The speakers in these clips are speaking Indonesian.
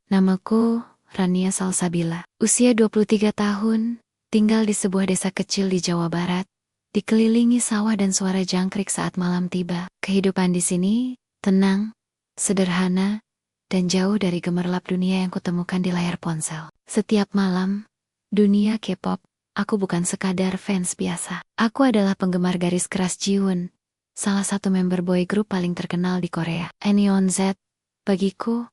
Namaku Rania Salsabila. Usia 23 tahun, tinggal di sebuah desa kecil di Jawa Barat, dikelilingi sawah dan suara jangkrik saat malam tiba. Kehidupan di sini tenang, sederhana, dan jauh dari gemerlap dunia yang kutemukan di layar ponsel. Setiap malam, dunia K-pop, aku bukan sekadar fans biasa. Aku adalah penggemar garis keras Jiwon, salah satu member boy group paling terkenal di Korea. Neon Z, bagiku,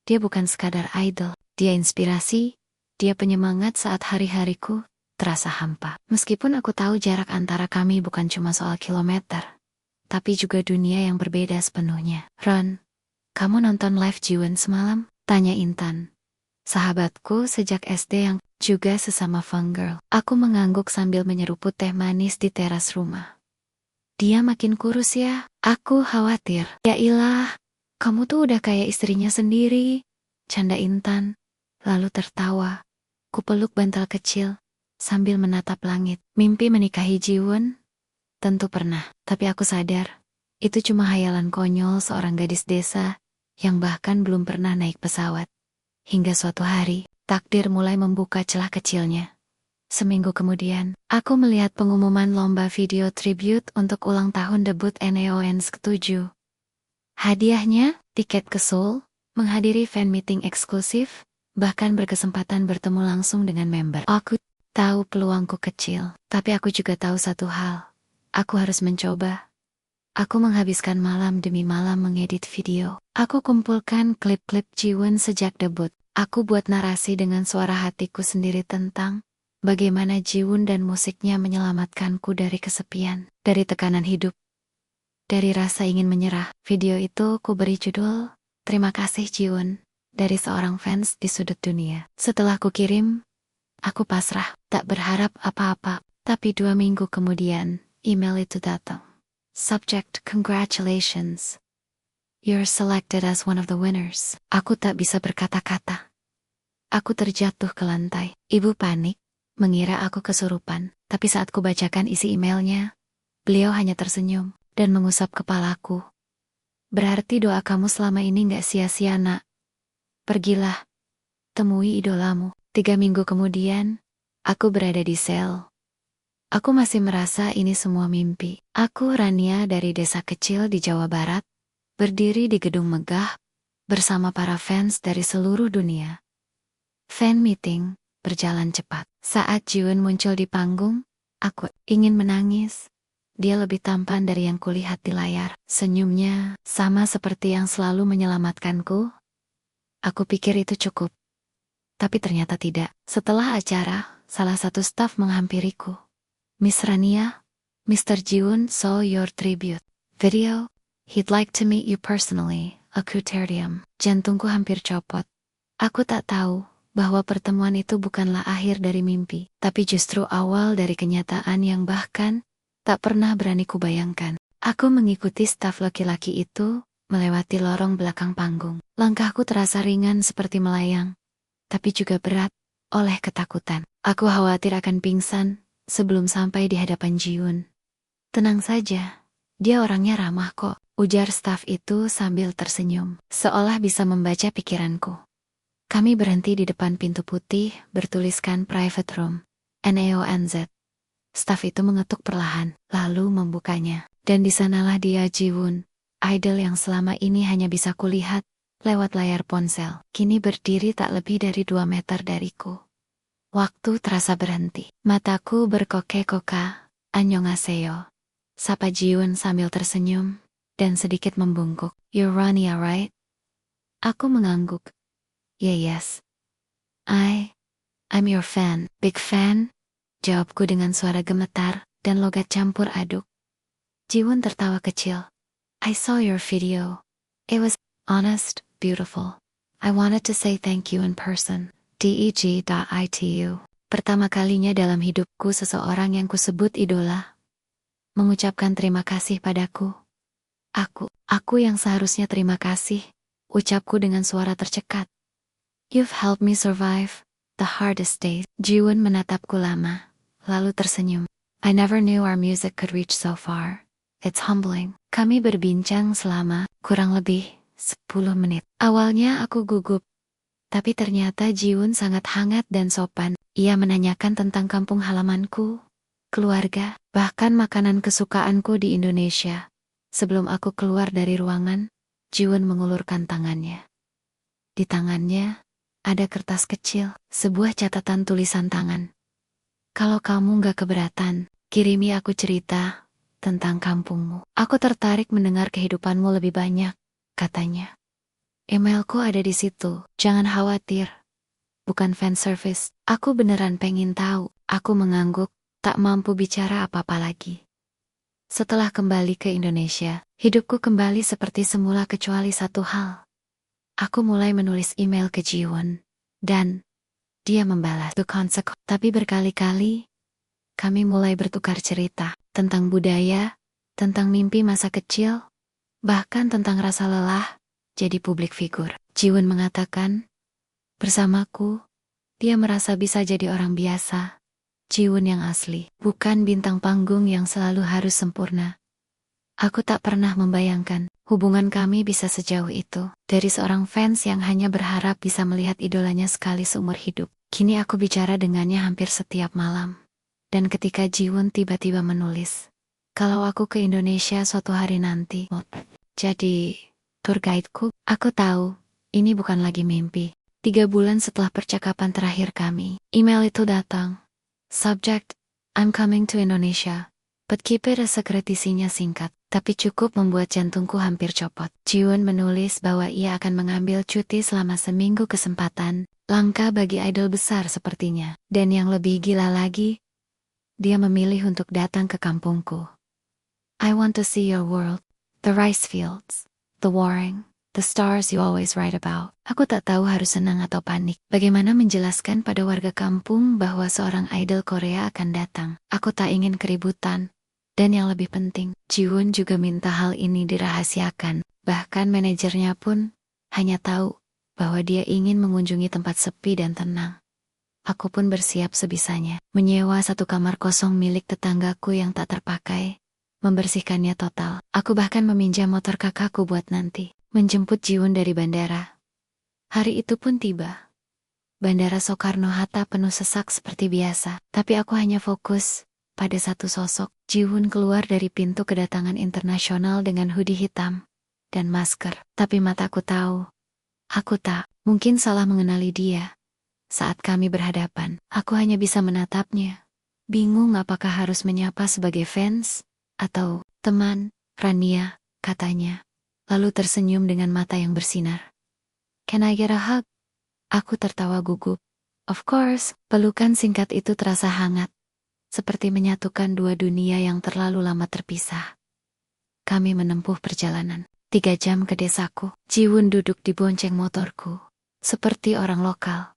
dia bukan sekadar idol. Dia inspirasi, dia penyemangat saat hari-hariku terasa hampa. Meskipun aku tahu jarak antara kami bukan cuma soal kilometer, tapi juga dunia yang berbeda sepenuhnya. Ron, kamu nonton live Jiwon semalam? Tanya Intan, sahabatku sejak SD yang juga sesama fangirl. Aku mengangguk sambil menyeruput teh manis di teras rumah. Dia makin kurus ya? Aku khawatir. Ya ilah, kamu tuh udah kayak istrinya sendiri. Canda Intan, lalu tertawa. Kupeluk bantal kecil sambil menatap langit. Mimpi menikahi Jiwon? Tentu pernah, tapi aku sadar, itu cuma hayalan konyol seorang gadis desa yang bahkan belum pernah naik pesawat. Hingga suatu hari, takdir mulai membuka celah kecilnya. Seminggu kemudian, aku melihat pengumuman lomba video tribute untuk ulang tahun debut NEONZ ke-7. Hadiahnya, tiket ke Seoul, menghadiri fan meeting eksklusif, bahkan berkesempatan bertemu langsung dengan member. Aku tahu peluangku kecil, tapi aku juga tahu satu hal. Aku harus mencoba. Aku menghabiskan malam demi malam mengedit video. Aku kumpulkan klip-klip Jiwon sejak debut. Aku buat narasi dengan suara hatiku sendiri tentang bagaimana Jiwon dan musiknya menyelamatkanku dari kesepian, dari tekanan hidup, dari rasa ingin menyerah. Video itu ku beri judul, "Terima kasih Jiwon, dari seorang fans di sudut dunia." Setelah ku kirim, aku pasrah, tak berharap apa-apa. Tapi 2 minggu kemudian, email itu datang. Subject, "Congratulations. You're selected as one of the winners." Aku tak bisa berkata-kata. Aku terjatuh ke lantai. Ibu panik, mengira aku kesurupan. Tapi saat ku bacakan isi emailnya, beliau hanya tersenyum dan mengusap kepalaku. "Berarti doa kamu selama ini gak sia-sia, nak. Pergilah, temui idolamu." 3 minggu kemudian, aku berada di Seoul. Aku masih merasa ini semua mimpi. Aku Rania dari desa kecil di Jawa Barat, berdiri di gedung megah, bersama para fans dari seluruh dunia. Fan meeting berjalan cepat. Saat Jiwon muncul di panggung, aku ingin menangis. Dia lebih tampan dari yang kulihat di layar. Senyumnya sama seperti yang selalu menyelamatkanku. Aku pikir itu cukup. Tapi ternyata tidak. Setelah acara, salah satu staf menghampiriku. "Miss Rania, Mr. Jiwon saw your tribute video. He'd like to meet you personally." Aku terdiam. Jantungku hampir copot. Aku tak tahu bahwa pertemuan itu bukanlah akhir dari mimpi, tapi justru awal dari kenyataan yang bahkan tak pernah berani kubayangkan. Aku mengikuti staf laki-laki itu, melewati lorong belakang panggung. Langkahku terasa ringan seperti melayang, tapi juga berat oleh ketakutan. Aku khawatir akan pingsan sebelum sampai di hadapan Jiwon. "Tenang saja, dia orangnya ramah kok," ujar staf itu sambil tersenyum, seolah bisa membaca pikiranku. Kami berhenti di depan pintu putih bertuliskan private room, NEONZ. Staf itu mengetuk perlahan, lalu membukanya. Dan di sanalah dia, Jiwon, idol yang selama ini hanya bisa kulihat lewat layar ponsel. Kini berdiri tak lebih dari 2 meter dariku. Waktu terasa berhenti. Mataku berkokek-koka. "Annyeonghaseyo," sapa Jiwon sambil tersenyum dan sedikit membungkuk. "You're Rania, right?" Aku mengangguk. "Yeah, yes. I'm your fan." "Big fan?" jawabku dengan suara gemetar dan logat campur aduk. Jiwon tertawa kecil. "I saw your video. It was honest, beautiful. I wanted to say thank you in person. DEG.ITU." Pertama kalinya dalam hidupku seseorang yang kusebut idola mengucapkan terima kasih padaku. Aku yang seharusnya terima kasih, ucapku dengan suara tercekat. "You've helped me survive the hardest days." Jiwon menatapku lama, lalu tersenyum. "I never knew our music could reach so far. It's humbling." Kami berbincang selama kurang lebih 10 menit. Awalnya aku gugup, Tapi ternyata Jiwon sangat hangat dan sopan. Ia menanyakan tentang kampung halamanku, keluarga, bahkan makanan kesukaanku di Indonesia. Sebelum aku keluar dari ruangan, Jiwon mengulurkan tangannya. Di tangannya, ada kertas kecil, sebuah catatan tulisan tangan. Kalau kamu gak keberatan, kirimi aku cerita tentang kampungmu. Aku tertarik mendengar kehidupanmu lebih banyak, katanya. Emailku ada di situ, jangan khawatir. Bukan fan service, aku beneran pengen tahu. Aku mengangguk, tak mampu bicara apa-apa lagi. Setelah kembali ke Indonesia, hidupku kembali seperti semula kecuali satu hal. Aku mulai menulis email ke Jiwon, dan dia membalas. Tapi berkali-kali, kami mulai bertukar cerita tentang budaya, tentang mimpi masa kecil, bahkan tentang rasa lelah jadi publik figur. Jiwon mengatakan, bersamaku, dia merasa bisa jadi orang biasa. Jiwon yang asli, bukan bintang panggung yang selalu harus sempurna. Aku tak pernah membayangkan hubungan kami bisa sejauh itu. Dari seorang fans yang hanya berharap bisa melihat idolanya sekali seumur hidup. Kini aku bicara dengannya hampir setiap malam. Dan ketika Jiwon tiba-tiba menulis, kalau aku ke Indonesia suatu hari nanti, jadi tour guideku, aku tahu, ini bukan lagi mimpi. 3 bulan setelah percakapan terakhir kami, email itu datang. Subject, I'm coming to Indonesia. But keep it a secret. Isinya singkat, tapi cukup membuat jantungku hampir copot. Jiwon menulis bahwa ia akan mengambil cuti selama seminggu. Kesempatan langka bagi idol besar sepertinya. Dan yang lebih gila lagi, dia memilih untuk datang ke kampungku. I want to see your world, the rice fields, the warring, the stars you always write about. Aku tak tahu harus senang atau panik. Bagaimana menjelaskan pada warga kampung bahwa seorang idol Korea akan datang. Aku tak ingin keributan. Dan yang lebih penting, Jiwon juga minta hal ini dirahasiakan. Bahkan manajernya pun hanya tahu bahwa dia ingin mengunjungi tempat sepi dan tenang. Aku pun bersiap sebisanya, menyewa satu kamar kosong milik tetanggaku yang tak terpakai, membersihkannya total. Aku bahkan meminjam motor kakakku buat nanti menjemput Jiwon dari bandara. Hari itu pun tiba. Bandara Soekarno-Hatta penuh sesak seperti biasa, tapi aku hanya fokus pada satu sosok. Jiwon keluar dari pintu kedatangan internasional dengan hoodie hitam dan masker. Tapi mataku tahu, aku tak mungkin salah mengenali dia. Saat kami berhadapan, aku hanya bisa menatapnya. Bingung apakah harus menyapa sebagai fans atau teman. Rania, katanya. Lalu tersenyum dengan mata yang bersinar. Can I get a hug? Aku tertawa gugup. Of course, pelukan singkat itu terasa hangat. Seperti menyatukan dua dunia yang terlalu lama terpisah. Kami menempuh perjalanan 3 jam ke desaku. Jiwon duduk di bonceng motorku. Seperti orang lokal.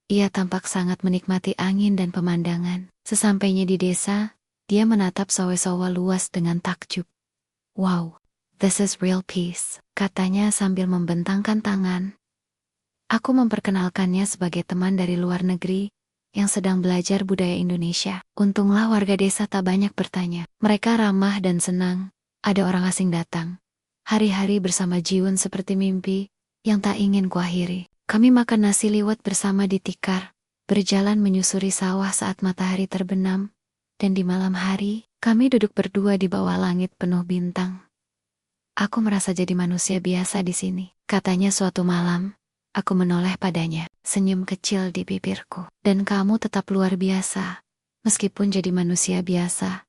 Ia tampak sangat menikmati angin dan pemandangan. Sesampainya di desa, dia menatap sawah-sawah luas dengan takjub. Wow, this is real peace, katanya sambil membentangkan tangan. Aku memperkenalkannya sebagai teman dari luar negeri yang sedang belajar budaya Indonesia. Untunglah warga desa tak banyak bertanya. Mereka ramah dan senang. Ada orang asing datang. Hari-hari bersama Jiwon seperti mimpi yang tak ingin kuakhiri. Kami makan nasi liwet bersama di tikar, berjalan menyusuri sawah saat matahari terbenam, dan di malam hari, kami duduk berdua di bawah langit penuh bintang. Aku merasa jadi manusia biasa di sini, katanya suatu malam. Aku menoleh padanya, senyum kecil di bibirku. Dan kamu tetap luar biasa, meskipun jadi manusia biasa.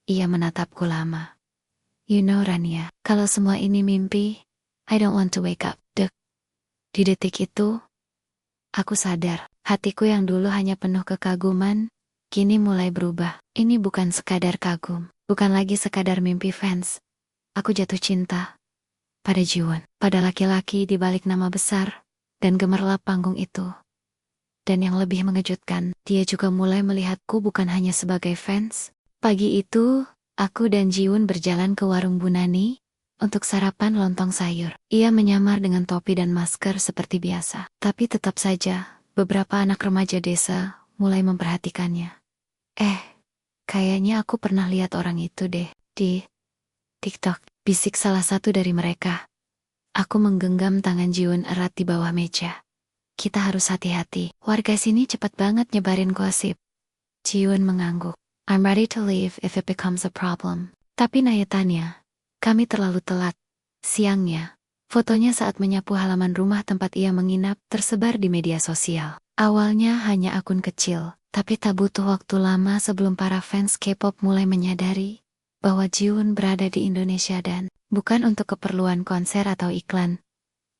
Ia menatapku lama. You know Rania, kalau semua ini mimpi, I don't want to wake up. Di detik itu, aku sadar, hatiku yang dulu hanya penuh kekaguman, kini mulai berubah. Ini bukan sekadar kagum, bukan lagi sekadar mimpi fans. Aku jatuh cinta pada Jiwon, pada laki-laki di balik nama besar dan gemerlap panggung itu. Dan yang lebih mengejutkan, dia juga mulai melihatku bukan hanya sebagai fans. Pagi itu, aku dan Jiwon berjalan ke warung Bu Nani untuk sarapan lontong sayur. Ia menyamar dengan topi dan masker seperti biasa. Tapi tetap saja, beberapa anak remaja desa mulai memperhatikannya. Kayaknya aku pernah lihat orang itu deh di TikTok, bisik salah satu dari mereka. Aku menggenggam tangan Jiwon erat di bawah meja. kita harus hati-hati. Warga sini cepat banget nyebarin gosip. Jiwon mengangguk. I'm ready to leave if it becomes a problem. Tapi nayatannya, kami terlalu telat. Siangnya, fotonya saat menyapu halaman rumah tempat ia menginap tersebar di media sosial. Awalnya hanya akun kecil, tapi tak butuh waktu lama sebelum para fans K-pop mulai menyadari bahwa Jiwon berada di Indonesia dan bukan untuk keperluan konser atau iklan.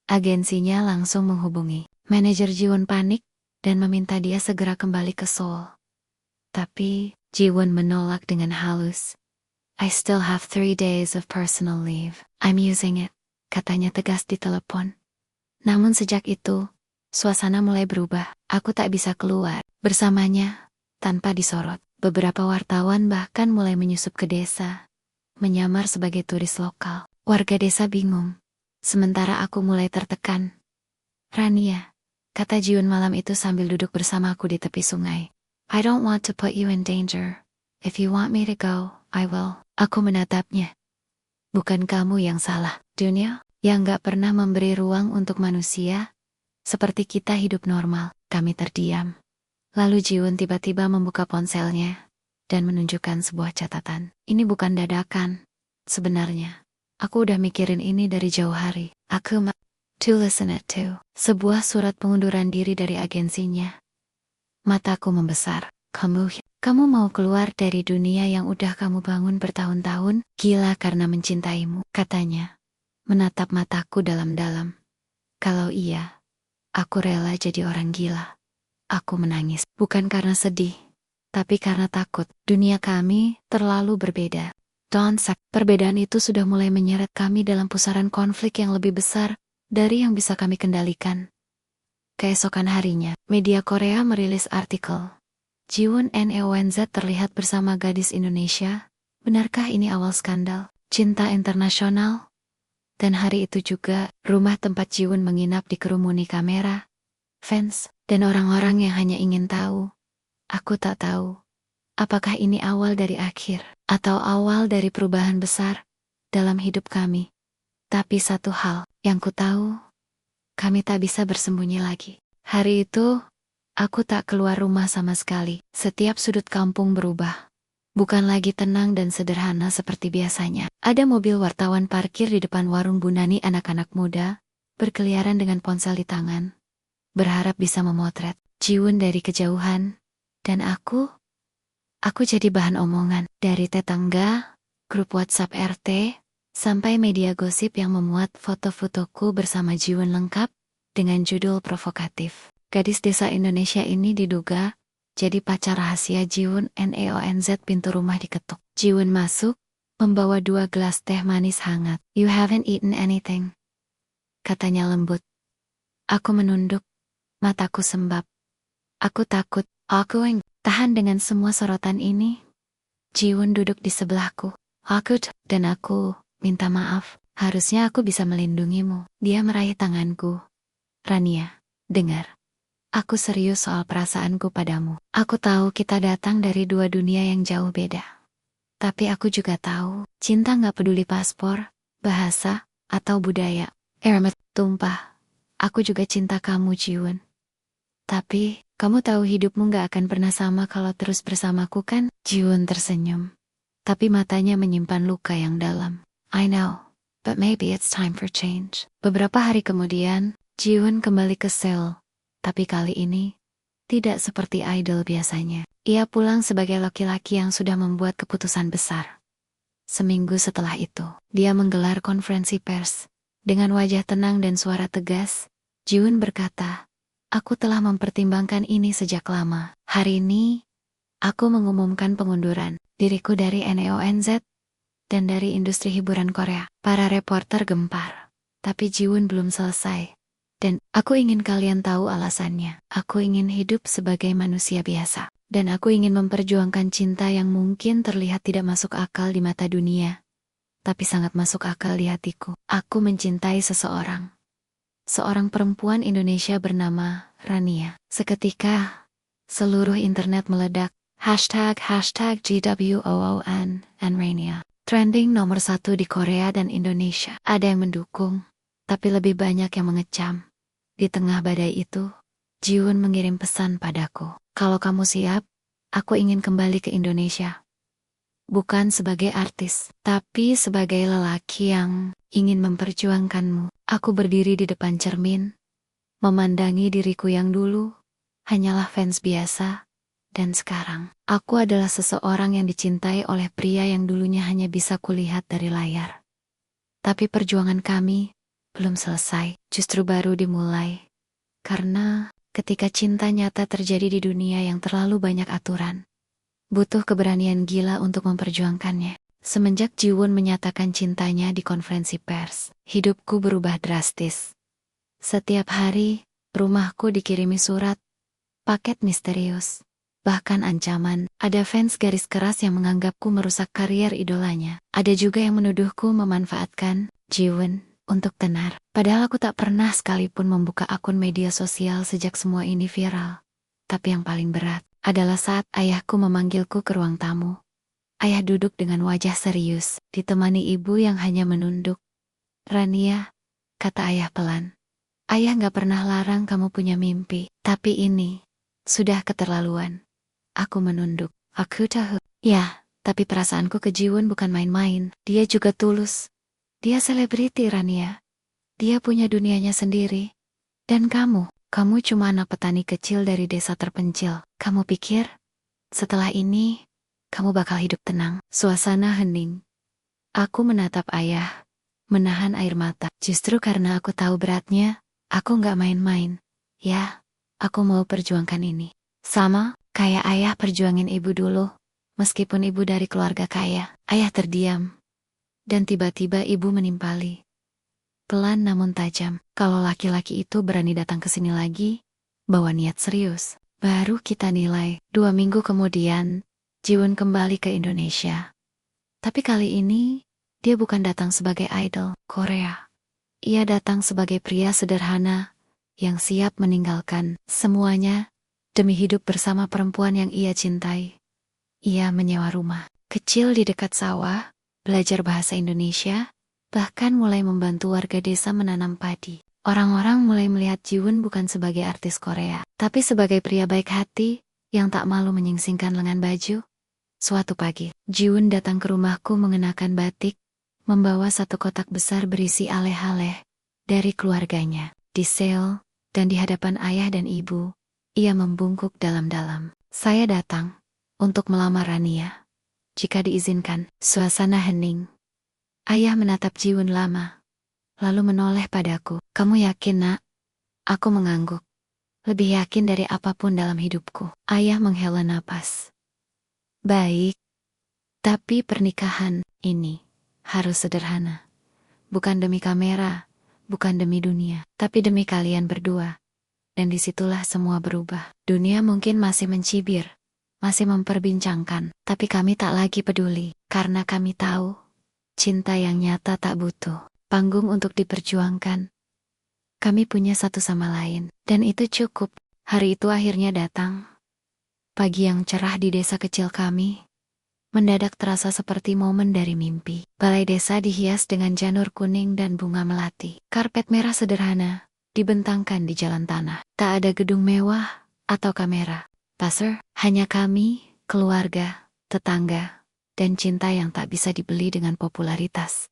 Agensinya langsung menghubungi. Manajer Jiwon panik dan meminta dia segera kembali ke Seoul. Tapi Jiwon menolak dengan halus. I still have 3 days of personal leave. I'm using it, katanya tegas di telepon. Namun sejak itu, suasana mulai berubah. Aku tak bisa keluar bersamanya tanpa disorot. Beberapa wartawan bahkan mulai menyusup ke desa, menyamar sebagai turis lokal. Warga desa bingung, sementara aku mulai tertekan. Rania, kata Jiwon malam itu sambil duduk bersamaku di tepi sungai. I don't want to put you in danger. If you want me to go, I will. Aku menatapnya. Bukan kamu yang salah, dunia yang gak pernah memberi ruang untuk manusia. Seperti kita hidup normal, kami terdiam. Lalu Jiwon tiba-tiba membuka ponselnya dan menunjukkan sebuah catatan. Ini bukan dadakan. Sebenarnya, aku udah mikirin ini dari jauh hari. To listen it to. Sebuah surat pengunduran diri dari agensinya. Mataku membesar. Kamu mau keluar dari dunia yang udah kamu bangun bertahun-tahun? Gila karena mencintaimu, katanya. Menatap mataku dalam-dalam. Kalau iya, aku rela jadi orang gila. Aku menangis, bukan karena sedih, tapi karena takut. Dunia kami terlalu berbeda. Perbedaan itu sudah mulai menyeret kami dalam pusaran konflik yang lebih besar dari yang bisa kami kendalikan. Keesokan harinya, media Korea merilis artikel. Jiwon NEONZ terlihat bersama gadis Indonesia. Benarkah ini awal skandal cinta internasional? Dan hari itu juga, rumah tempat Jiwon menginap dikerumuni kamera, fans, dan orang-orang yang hanya ingin tahu. Aku tak tahu, apakah ini awal dari akhir, atau awal dari perubahan besar dalam hidup kami. Tapi satu hal yang ku tahu, kami tak bisa bersembunyi lagi. Hari itu, aku tak keluar rumah sama sekali. Setiap sudut kampung berubah. Bukan lagi tenang dan sederhana seperti biasanya. Ada mobil wartawan parkir di depan warung Bunani, anak-anak muda berkeliaran dengan ponsel di tangan, berharap bisa memotret Jiwon dari kejauhan. Dan aku jadi bahan omongan dari tetangga, grup WhatsApp RT, sampai media gosip yang memuat foto-fotoku bersama Jiwon lengkap dengan judul provokatif. Gadis desa Indonesia ini diduga jadi pacar rahasia Jiwon NEONZ. Pintu rumah diketuk. Jiwon masuk, membawa 2 gelas teh manis hangat. You haven't eaten anything, katanya lembut. Aku menunduk, mataku sembab. Aku takut, aku tahan dengan semua sorotan ini. Jiwon duduk di sebelahku. Dan aku minta maaf. Harusnya aku bisa melindungimu. Dia meraih tanganku. Rania, dengar. Aku serius soal perasaanku padamu. Aku tahu kita datang dari 2 dunia yang jauh beda. Tapi aku juga tahu, cinta gak peduli paspor, bahasa, atau budaya. Air tumpah. Aku juga cinta kamu, Jiwon. Tapi, kamu tahu hidupmu gak akan pernah sama kalau terus bersamaku kan? Jiwon tersenyum. Tapi matanya menyimpan luka yang dalam. I know, but maybe it's time for change. Beberapa hari kemudian, Jiwon kembali ke Seoul. Tapi kali ini, tidak seperti idol biasanya. Ia pulang sebagai laki-laki yang sudah membuat keputusan besar. Seminggu setelah itu, dia menggelar konferensi pers. Dengan wajah tenang dan suara tegas, Jiwon berkata, aku telah mempertimbangkan ini sejak lama. Hari ini, aku mengumumkan pengunduran diriku dari NEONZ dan dari industri hiburan Korea. Para reporter gempar. Tapi Jiwon belum selesai. Dan aku ingin kalian tahu alasannya. Aku ingin hidup sebagai manusia biasa. Dan aku ingin memperjuangkan cinta yang mungkin terlihat tidak masuk akal di mata dunia, tapi sangat masuk akal di hatiku. Aku mencintai seseorang. Seorang perempuan Indonesia bernama Rania. Seketika, seluruh internet meledak. Hashtag GWOON and Rania. Trending nomor 1 di Korea dan Indonesia. Ada yang mendukung, tapi lebih banyak yang mengecam. Di tengah badai itu, Jiwon mengirim pesan padaku. Kalau kamu siap, aku ingin kembali ke Indonesia. Bukan sebagai artis, tapi sebagai lelaki yang ingin memperjuangkanmu. Aku berdiri di depan cermin, memandangi diriku yang dulu hanyalah fans biasa, dan sekarang aku adalah seseorang yang dicintai oleh pria yang dulunya hanya bisa kulihat dari layar. Tapi perjuangan kami belum selesai, justru baru dimulai. Karena ketika cinta nyata terjadi di dunia yang terlalu banyak aturan, butuh keberanian gila untuk memperjuangkannya. Semenjak Jiwon menyatakan cintanya di konferensi pers, hidupku berubah drastis. Setiap hari, rumahku dikirimi surat, paket misterius, bahkan ancaman. Ada fans garis keras yang menganggapku merusak karier idolanya. Ada juga yang menuduhku memanfaatkan Jiwon untuk tenar. Padahal aku tak pernah sekalipun membuka akun media sosial sejak semua ini viral. Tapi yang paling berat adalah saat ayahku memanggilku ke ruang tamu. Ayah duduk dengan wajah serius, ditemani ibu yang hanya menunduk. "Rania," kata ayah pelan. "Ayah gak pernah larang kamu punya mimpi, tapi ini sudah keterlaluan." Aku menunduk. Aku tahu. Ya, tapi perasaanku ke Jiwon bukan main-main. Dia juga tulus. Dia selebriti, Rania. Dia punya dunianya sendiri. Dan kamu cuma anak petani kecil dari desa terpencil. Kamu pikir setelah ini kamu bakal hidup tenang? Suasana hening. Aku menatap ayah, menahan air mata. Justru karena aku tahu beratnya, aku gak main-main. Ya, aku mau perjuangkan ini. Sama kayak ayah perjuangin ibu dulu. Meskipun ibu dari keluarga kaya, ayah terdiam. Dan tiba-tiba ibu menimpali. Pelan namun tajam. Kalau laki-laki itu berani datang ke sini lagi, bawa niat serius, baru kita nilai. 2 minggu kemudian, Jiwon kembali ke Indonesia. Tapi kali ini, dia bukan datang sebagai idol Korea. Ia datang sebagai pria sederhana, yang siap meninggalkan semuanya, demi hidup bersama perempuan yang ia cintai. Ia menyewa rumah kecil di dekat sawah, belajar bahasa Indonesia, bahkan mulai membantu warga desa menanam padi. Orang-orang mulai melihat Jiwon bukan sebagai artis Korea, tapi sebagai pria baik hati, yang tak malu menyingsingkan lengan baju. Suatu pagi, Jiwon datang ke rumahku mengenakan batik, membawa satu kotak besar berisi aleh-aleh dari keluarganya. Di sale, dan di hadapan ayah dan ibu, ia membungkuk dalam-dalam. "Saya datang untuk melamar Rania. Jika diizinkan." Suasana hening. Ayah menatap Jiwon lama, lalu menoleh padaku. "Kamu yakin, Nak?" Aku mengangguk. Lebih yakin dari apapun dalam hidupku. Ayah menghela napas. "Baik, tapi pernikahan ini harus sederhana. Bukan demi kamera, bukan demi dunia, tapi demi kalian berdua." Dan disitulah semua berubah. Dunia mungkin masih mencibir, masih memperbincangkan, tapi kami tak lagi peduli, karena kami tahu, cinta yang nyata tak butuh panggung untuk diperjuangkan. Kami punya satu sama lain, dan itu cukup. Hari itu akhirnya datang. Pagi yang cerah di desa kecil kami, mendadak terasa seperti momen dari mimpi. Balai desa dihias dengan janur kuning dan bunga melati. Karpet merah sederhana dibentangkan di jalan tanah. Tak ada gedung mewah atau kamera pasar, hanya kami, keluarga, tetangga, dan cinta yang tak bisa dibeli dengan popularitas.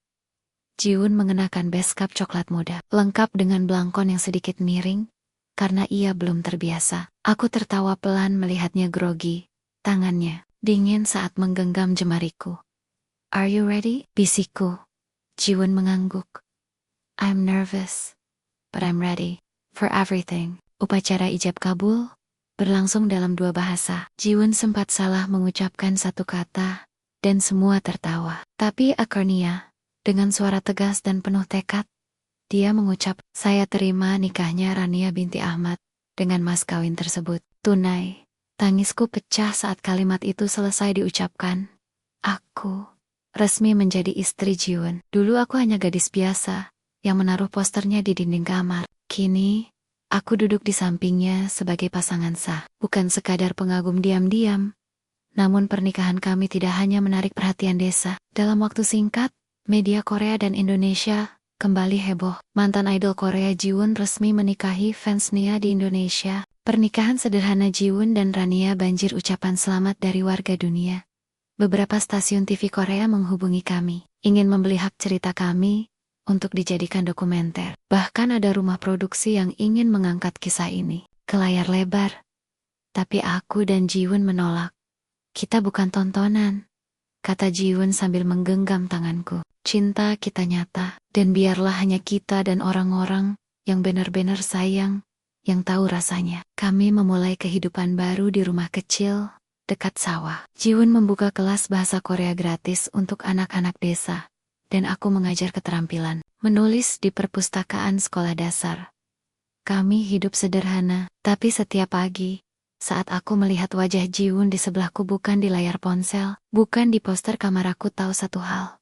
Jiwon mengenakan beskap coklat muda, lengkap dengan belangkon yang sedikit miring, karena ia belum terbiasa. Aku tertawa pelan melihatnya grogi, tangannya dingin saat menggenggam jemariku. "Are you ready?" bisikku. Jiwon mengangguk. "I'm nervous, but I'm ready for everything." Upacara ijab kabul berlangsung dalam 2 bahasa. Jiwon sempat salah mengucapkan satu kata, dan semua tertawa. Tapi Akornia, dengan suara tegas dan penuh tekad, dia mengucap, "Saya terima nikahnya Rania binti Ahmad dengan mas kawin tersebut tunai." Tangisku pecah saat kalimat itu selesai diucapkan. Aku resmi menjadi istri Jiwon. Dulu aku hanya gadis biasa, yang menaruh posternya di dinding kamar. Kini, aku duduk di sampingnya sebagai pasangan sah. Bukan sekadar pengagum diam-diam, namun pernikahan kami tidak hanya menarik perhatian desa. Dalam waktu singkat, media Korea dan Indonesia kembali heboh. Mantan idol Korea Jiwon resmi menikahi fans Nia di Indonesia. Pernikahan sederhana Jiwon dan Rania banjir ucapan selamat dari warga dunia. Beberapa stasiun TV Korea menghubungi kami, ingin membeli hak cerita kami untuk dijadikan dokumenter. Bahkan ada rumah produksi yang ingin mengangkat kisah ini ke layar lebar. Tapi aku dan Jiwon menolak. Kita bukan tontonan, kata Jiwon sambil menggenggam tanganku. Cinta kita nyata, dan biarlah hanya kita dan orang-orang yang benar-benar sayang, yang tahu rasanya. Kami memulai kehidupan baru di rumah kecil, dekat sawah. Jiwon membuka kelas bahasa Korea gratis untuk anak-anak desa, dan aku mengajar keterampilan menulis di perpustakaan sekolah dasar. Kami hidup sederhana, tapi setiap pagi, saat aku melihat wajah Jiwon di sebelahku bukan di layar ponsel, bukan di poster kamar, aku tahu satu hal.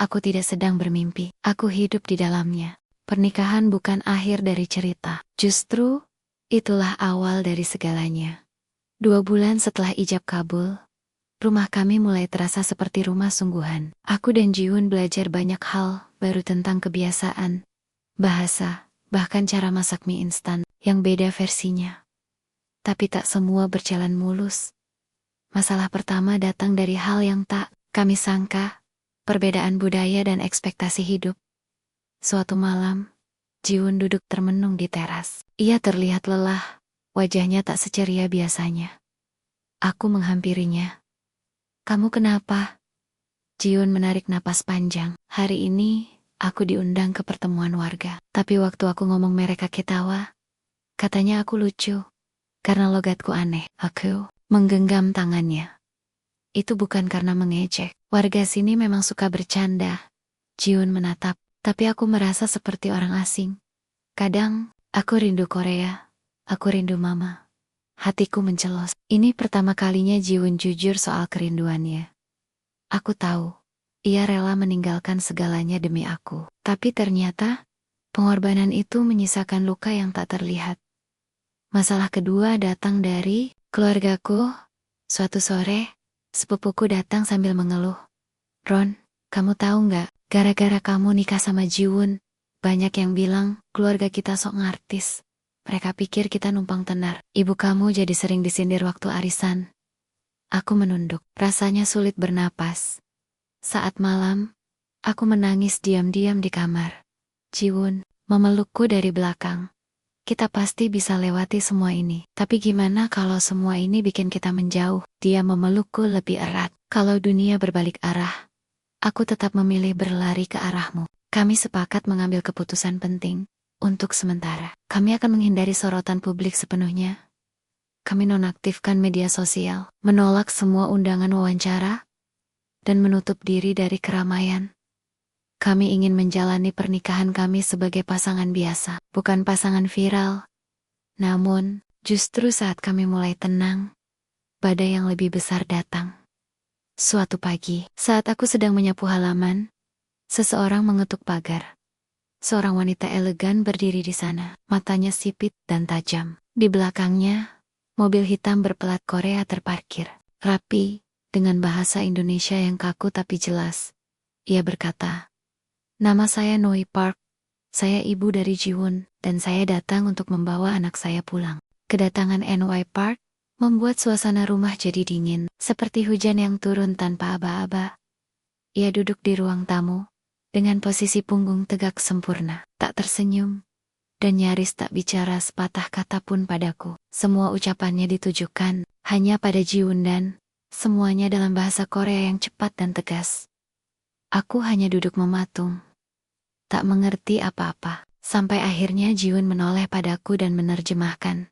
Aku tidak sedang bermimpi, aku hidup di dalamnya. Pernikahan bukan akhir dari cerita, justru itulah awal dari segalanya. 2 bulan setelah ijab kabul, rumah kami mulai terasa seperti rumah sungguhan. Aku dan Jiwon belajar banyak hal baru tentang kebiasaan, bahasa, bahkan cara masak mie instan yang beda versinya. Tapi tak semua berjalan mulus. Masalah pertama datang dari hal yang tak kami sangka, perbedaan budaya dan ekspektasi hidup. Suatu malam, Jiwon duduk termenung di teras. Ia terlihat lelah, wajahnya tak seceria biasanya. Aku menghampirinya. "Kamu kenapa?" Jiwon menarik napas panjang. "Hari ini, aku diundang ke pertemuan warga. Tapi waktu aku ngomong mereka ketawa. Katanya aku lucu, karena logatku aneh." Aku menggenggam tangannya. "Itu bukan karena mengejek. Warga sini memang suka bercanda." Jiwon menatap, tapi aku merasa seperti orang asing. Kadang, aku rindu Korea. Aku rindu mama. Hatiku mencelos. Ini pertama kalinya Jiwon jujur soal kerinduannya. Aku tahu, ia rela meninggalkan segalanya demi aku. Tapi ternyata, pengorbanan itu menyisakan luka yang tak terlihat. Masalah kedua datang dari keluargaku. Suatu sore, sepupuku datang sambil mengeluh. "Ron, kamu tahu nggak, gara-gara kamu nikah sama Jiwon, banyak yang bilang keluarga kita sok ngartis. Mereka pikir kita numpang tenar. Ibu kamu jadi sering disindir waktu arisan." Aku menunduk, rasanya sulit bernapas. Saat malam, aku menangis diam-diam di kamar. Jiwon memelukku dari belakang. "Kita pasti bisa lewati semua ini. Tapi gimana kalau semua ini bikin kita menjauh?" Dia memelukku lebih erat. "Kalau dunia berbalik arah, aku tetap memilih berlari ke arahmu. Kami sepakat mengambil keputusan penting. Untuk sementara, kami akan menghindari sorotan publik sepenuhnya. Kami nonaktifkan media sosial, menolak semua undangan wawancara, dan menutup diri dari keramaian. Kami ingin menjalani pernikahan kami sebagai pasangan biasa, bukan pasangan viral." Namun, justru saat kami mulai tenang, badai yang lebih besar datang. Suatu pagi, saat aku sedang menyapu halaman, seseorang mengetuk pagar. Seorang wanita elegan berdiri di sana, matanya sipit dan tajam. Di belakangnya, mobil hitam berplat Korea terparkir, rapi, dengan bahasa Indonesia yang kaku tapi jelas. Ia berkata, "Nama saya Noi Park, saya ibu dari Jiwon, dan saya datang untuk membawa anak saya pulang." Kedatangan NY Park membuat suasana rumah jadi dingin, seperti hujan yang turun tanpa aba-aba. Ia duduk di ruang tamu, dengan posisi punggung tegak sempurna, tak tersenyum, dan nyaris tak bicara sepatah kata pun padaku. Semua ucapannya ditujukan hanya pada Jiwon dan semuanya dalam bahasa Korea yang cepat dan tegas. Aku hanya duduk mematung, tak mengerti apa-apa, sampai akhirnya Jiwon menoleh padaku dan menerjemahkan.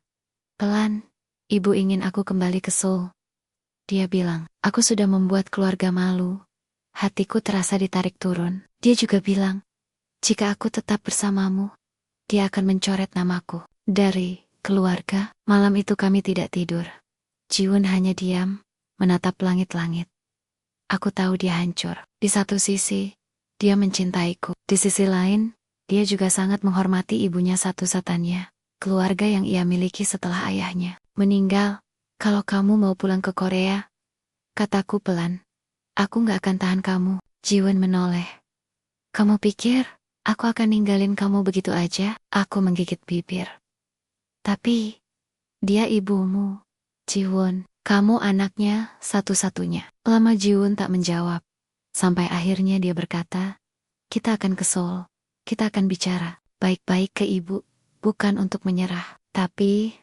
"Pelan, ibu ingin aku kembali ke Seoul." Dia bilang, "Aku sudah membuat keluarga malu." Hatiku terasa ditarik turun. Dia juga bilang, "Jika aku tetap bersamamu, dia akan mencoret namaku dari keluarga." Malam itu kami tidak tidur. Jiwon hanya diam, menatap langit-langit. Aku tahu dia hancur. Di satu sisi, dia mencintaiku. Di sisi lain, dia juga sangat menghormati ibunya satu-satunya, keluarga yang ia miliki setelah ayahnya meninggal. "Kalau kamu mau pulang ke Korea," kataku pelan, "aku gak akan tahan kamu." Jiwon menoleh. "Kamu pikir aku akan ninggalin kamu begitu aja?" Aku menggigit bibir. "Tapi, Dia ibumu, Jiwon. Kamu anaknya satu-satunya. Lama Jiwon tak menjawab. Sampai akhirnya dia berkata, kita akan ke Seoul. Kita akan bicara baik-baik ke ibu. Bukan untuk menyerah, tapi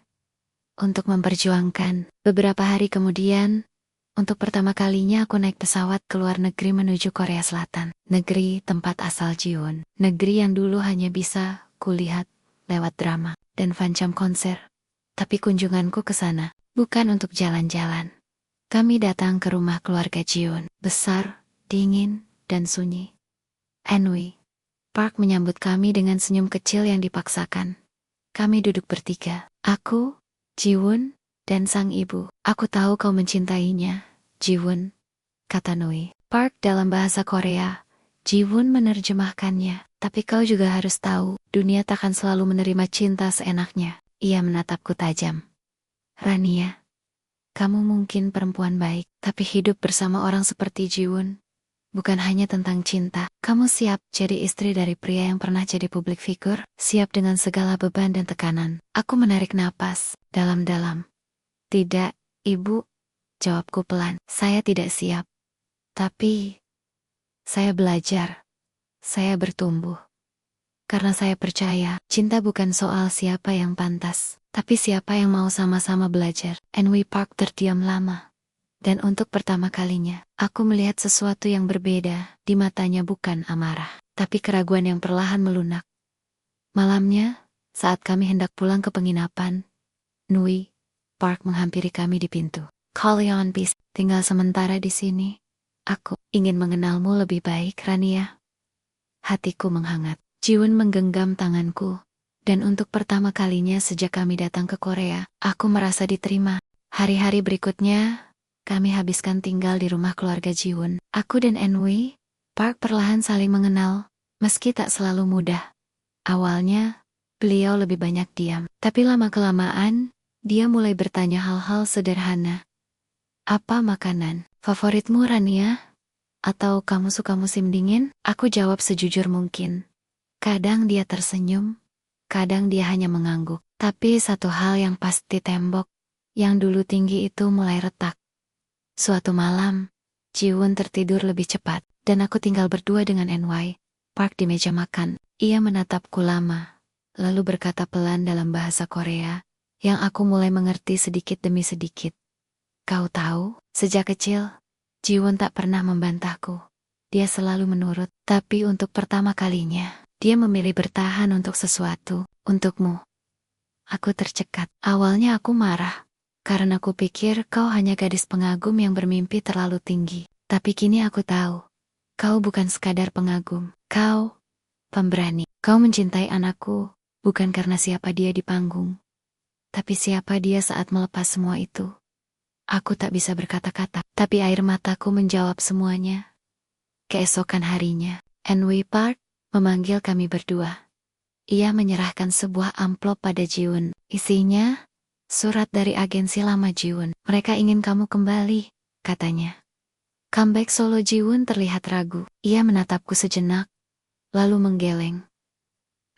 untuk memperjuangkan. Beberapa hari kemudian, untuk pertama kalinya aku naik pesawat ke luar negeri menuju Korea Selatan. Negeri tempat asal Jiwon. Negeri yang dulu hanya bisa kulihat lewat drama dan fancam konser. Tapi kunjunganku ke sana bukan untuk jalan-jalan. Kami datang ke rumah keluarga Jiwon. Besar, dingin, dan sunyi. Anhui Park menyambut kami dengan senyum kecil yang dipaksakan. Kami duduk bertiga. Aku, Jiwon, dan sang ibu. Aku tahu kau mencintainya, Jiwon, kata Nui. Park dalam bahasa Korea. Jiwon menerjemahkannya. Tapi kau juga harus tahu, dunia takkan selalu menerima cinta seenaknya. Ia menatapku tajam. Rania, kamu mungkin perempuan baik, tapi hidup bersama orang seperti Jiwon bukan hanya tentang cinta. Kamu siap jadi istri dari pria yang pernah jadi publik figur? Siap dengan segala beban dan tekanan. Aku menarik napas dalam-dalam. Tidak, ibu, jawabku pelan. Saya tidak siap. Tapi saya belajar. Saya bertumbuh. Karena saya percaya, cinta bukan soal siapa yang pantas, tapi siapa yang mau sama-sama belajar. Anhui Park terdiam lama. Dan untuk pertama kalinya, aku melihat sesuatu yang berbeda. Di matanya bukan amarah, tapi keraguan yang perlahan melunak. Malamnya, saat kami hendak pulang ke penginapan, Nui Park menghampiri kami di pintu. Kalian bisa tinggal sementara di sini. Aku ingin mengenalmu lebih baik, Rania. Hatiku menghangat. Jiwon menggenggam tanganku. Dan untuk pertama kalinya sejak kami datang ke Korea, aku merasa diterima. Hari-hari berikutnya, kami habiskan tinggal di rumah keluarga Jiwon. Aku dan Anhui Park perlahan saling mengenal, meski tak selalu mudah. Awalnya, beliau lebih banyak diam. Tapi lama-kelamaan, dia mulai bertanya hal-hal sederhana. Apa makanan favoritmu, Rania? Atau kamu suka musim dingin? Aku jawab sejujur mungkin. Kadang dia tersenyum, kadang dia hanya mengangguk. Tapi satu hal yang pasti, tembok yang dulu tinggi itu mulai retak. Suatu malam, Jiwon tertidur lebih cepat, dan aku tinggal berdua dengan NY Park di meja makan. Ia menatapku lama, lalu berkata pelan dalam bahasa Korea, yang aku mulai mengerti sedikit demi sedikit. Kau tahu, sejak kecil, Jiwon tak pernah membantahku. Dia selalu menurut, tapi untuk pertama kalinya, dia memilih bertahan untuk sesuatu, untukmu. Aku tercekat. Awalnya aku marah, karena aku pikir kau hanya gadis pengagum yang bermimpi terlalu tinggi. Tapi kini aku tahu, kau bukan sekadar pengagum. Kau pemberani. Kau mencintai anakku, bukan karena siapa dia di panggung, tapi siapa dia saat melepas semua itu. Aku tak bisa berkata-kata, tapi air mataku menjawab semuanya. Keesokan harinya, Anhui Park memanggil kami berdua. Ia menyerahkan sebuah amplop pada Jiwon. Isinya, surat dari agensi lama Jiwon. Mereka ingin kamu kembali, katanya. Comeback solo Jiwon terlihat ragu. Ia menatapku sejenak, lalu menggeleng.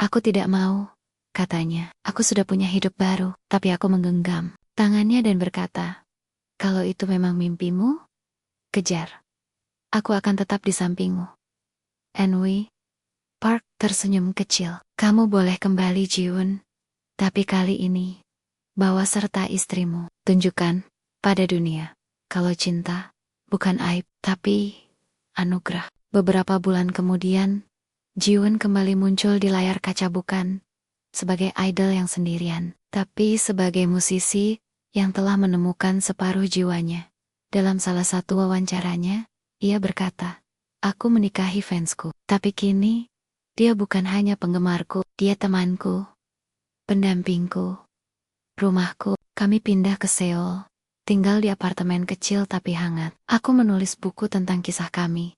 Aku tidak mau, katanya. Aku sudah punya hidup baru, tapi aku menggenggam tangannya dan berkata, kalau itu memang mimpimu, kejar. Aku akan tetap di sampingmu. Anhui Park tersenyum kecil. Kamu boleh kembali, Jiwon. Tapi kali ini, bawa serta istrimu. Tunjukkan pada dunia, kalau cinta bukan aib, tapi anugerah. Beberapa bulan kemudian, Jiwon kembali muncul di layar kaca bukan sebagai idol yang sendirian, tapi sebagai musisi yang telah menemukan separuh jiwanya. Dalam salah satu wawancaranya, ia berkata, aku menikahi fansku, tapi kini, dia bukan hanya penggemarku, dia temanku, pendampingku, rumahku. Kami pindah ke Seoul, tinggal di apartemen kecil tapi hangat. Aku menulis buku tentang kisah kami,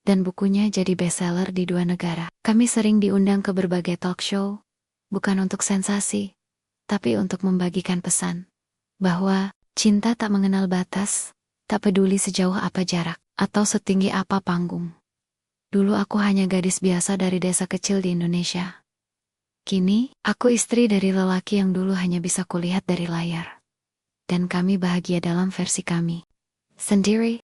dan bukunya jadi bestseller di 2 negara. Kami sering diundang ke berbagai talk show, bukan untuk sensasi, tapi untuk membagikan pesan, bahwa cinta tak mengenal batas, tak peduli sejauh apa jarak, atau setinggi apa panggung. Dulu aku hanya gadis biasa dari desa kecil di Indonesia. Kini, aku istri dari lelaki yang dulu hanya bisa kulihat dari layar. Dan kami bahagia dalam versi kami sendiri.